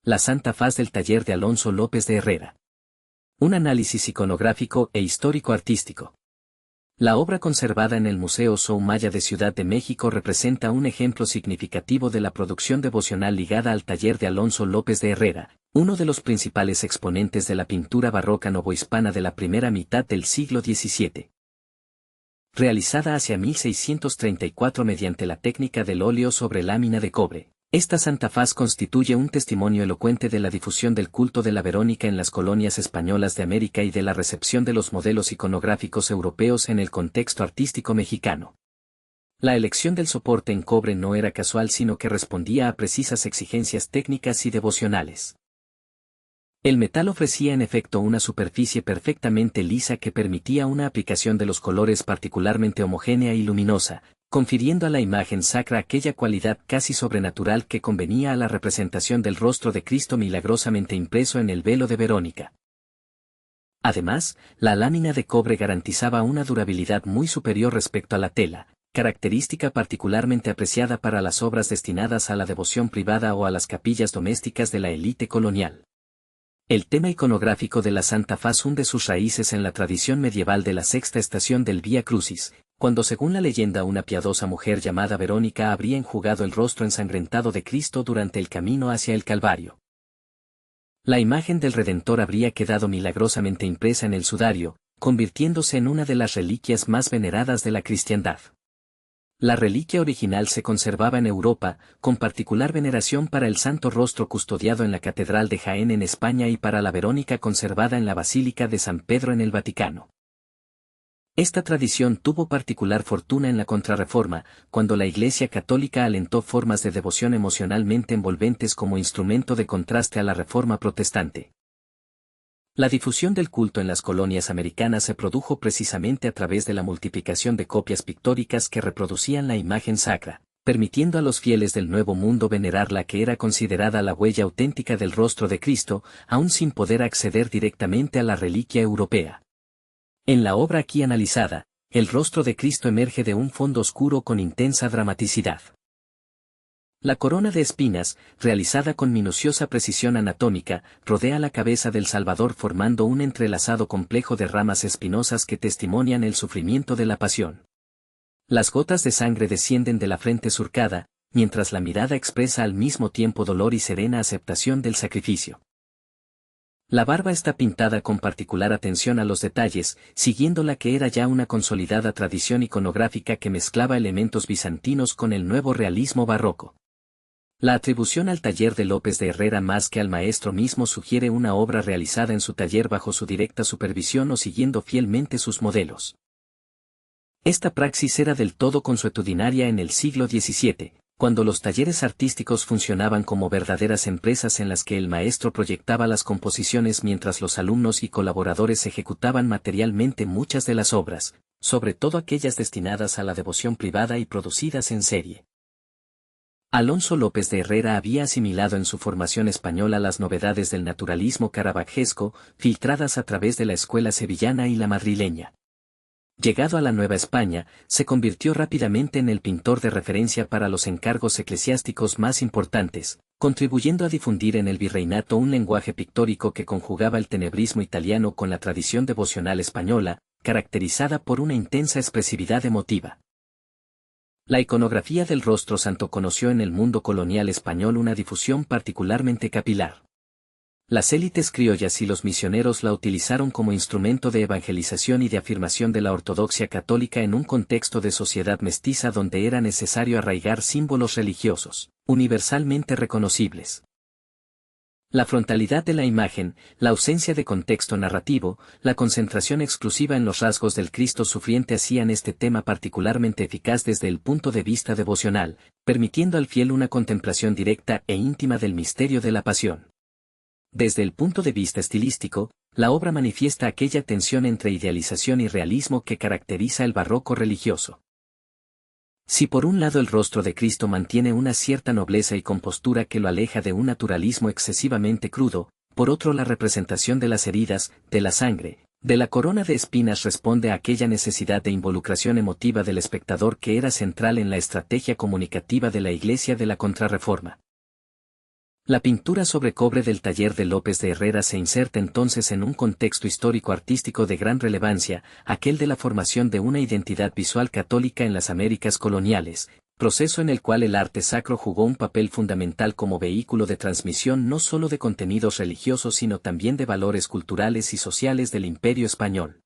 La Santa Faz del taller de Alonso López de Herrera. Un análisis iconográfico e histórico-artístico. La obra conservada en el Museo Soumaya de Ciudad de México representa un ejemplo significativo de la producción devocional ligada al taller de Alonso López de Herrera, uno de los principales exponentes de la pintura barroca novohispana de la primera mitad del siglo XVII. Realizada hacia 1634 mediante la técnica del óleo sobre lámina de cobre. Esta Santa Faz constituye un testimonio elocuente de la difusión del culto de la Verónica en las colonias españolas de América y de la recepción de los modelos iconográficos europeos en el contexto artístico mexicano. La elección del soporte en cobre no era casual, sino que respondía a precisas exigencias técnicas y devocionales. El metal ofrecía en efecto una superficie perfectamente lisa que permitía una aplicación de los colores particularmente homogénea y luminosa, confiriendo a la imagen sacra aquella cualidad casi sobrenatural que convenía a la representación del rostro de Cristo milagrosamente impreso en el velo de Verónica. Además, la lámina de cobre garantizaba una durabilidad muy superior respecto a la tela, característica particularmente apreciada para las obras destinadas a la devoción privada o a las capillas domésticas de la élite colonial. El tema iconográfico de la Santa Faz hunde sus raíces en la tradición medieval de la sexta estación del Vía Crucis, cuando según la leyenda una piadosa mujer llamada Verónica habría enjugado el rostro ensangrentado de Cristo durante el camino hacia el Calvario. La imagen del Redentor habría quedado milagrosamente impresa en el sudario, convirtiéndose en una de las reliquias más veneradas de la cristiandad. La reliquia original se conservaba en Europa, con particular veneración para el Santo Rostro custodiado en la Catedral de Jaén en España y para la Verónica conservada en la Basílica de San Pedro en el Vaticano. Esta tradición tuvo particular fortuna en la Contrarreforma, cuando la Iglesia Católica alentó formas de devoción emocionalmente envolventes como instrumento de contraste a la Reforma Protestante. La difusión del culto en las colonias americanas se produjo precisamente a través de la multiplicación de copias pictóricas que reproducían la imagen sacra, permitiendo a los fieles del Nuevo Mundo venerar la que era considerada la huella auténtica del rostro de Cristo, aun sin poder acceder directamente a la reliquia europea. En la obra aquí analizada, el rostro de Cristo emerge de un fondo oscuro con intensa dramaticidad. La corona de espinas, realizada con minuciosa precisión anatómica, rodea la cabeza del Salvador formando un entrelazado complejo de ramas espinosas que testimonian el sufrimiento de la pasión. Las gotas de sangre descienden de la frente surcada, mientras la mirada expresa al mismo tiempo dolor y serena aceptación del sacrificio. La barba está pintada con particular atención a los detalles, siguiendo la que era ya una consolidada tradición iconográfica que mezclaba elementos bizantinos con el nuevo realismo barroco. La atribución al taller de López de Herrera más que al maestro mismo sugiere una obra realizada en su taller bajo su directa supervisión o siguiendo fielmente sus modelos. Esta praxis era del todo consuetudinaria en el siglo XVII, cuando los talleres artísticos funcionaban como verdaderas empresas en las que el maestro proyectaba las composiciones mientras los alumnos y colaboradores ejecutaban materialmente muchas de las obras, sobre todo aquellas destinadas a la devoción privada y producidas en serie. Alonso López de Herrera había asimilado en su formación española las novedades del naturalismo caravagesco, filtradas a través de la escuela sevillana y la madrileña. Llegado a la Nueva España, se convirtió rápidamente en el pintor de referencia para los encargos eclesiásticos más importantes, contribuyendo a difundir en el virreinato un lenguaje pictórico que conjugaba el tenebrismo italiano con la tradición devocional española, caracterizada por una intensa expresividad emotiva. La iconografía del rostro santo conoció en el mundo colonial español una difusión particularmente capilar. Las élites criollas y los misioneros la utilizaron como instrumento de evangelización y de afirmación de la ortodoxia católica en un contexto de sociedad mestiza donde era necesario arraigar símbolos religiosos, universalmente reconocibles. La frontalidad de la imagen, la ausencia de contexto narrativo, la concentración exclusiva en los rasgos del Cristo sufriente hacían este tema particularmente eficaz desde el punto de vista devocional, permitiendo al fiel una contemplación directa e íntima del misterio de la pasión. Desde el punto de vista estilístico, la obra manifiesta aquella tensión entre idealización y realismo que caracteriza el barroco religioso. Si por un lado el rostro de Cristo mantiene una cierta nobleza y compostura que lo aleja de un naturalismo excesivamente crudo, por otro la representación de las heridas, de la sangre, de la corona de espinas responde a aquella necesidad de involucración emotiva del espectador que era central en la estrategia comunicativa de la Iglesia de la Contrarreforma. La pintura sobre cobre del taller de López de Herrera se inserta entonces en un contexto histórico-artístico de gran relevancia, aquel de la formación de una identidad visual católica en las Américas coloniales, proceso en el cual el arte sacro jugó un papel fundamental como vehículo de transmisión no solo de contenidos religiosos sino también de valores culturales y sociales del Imperio español.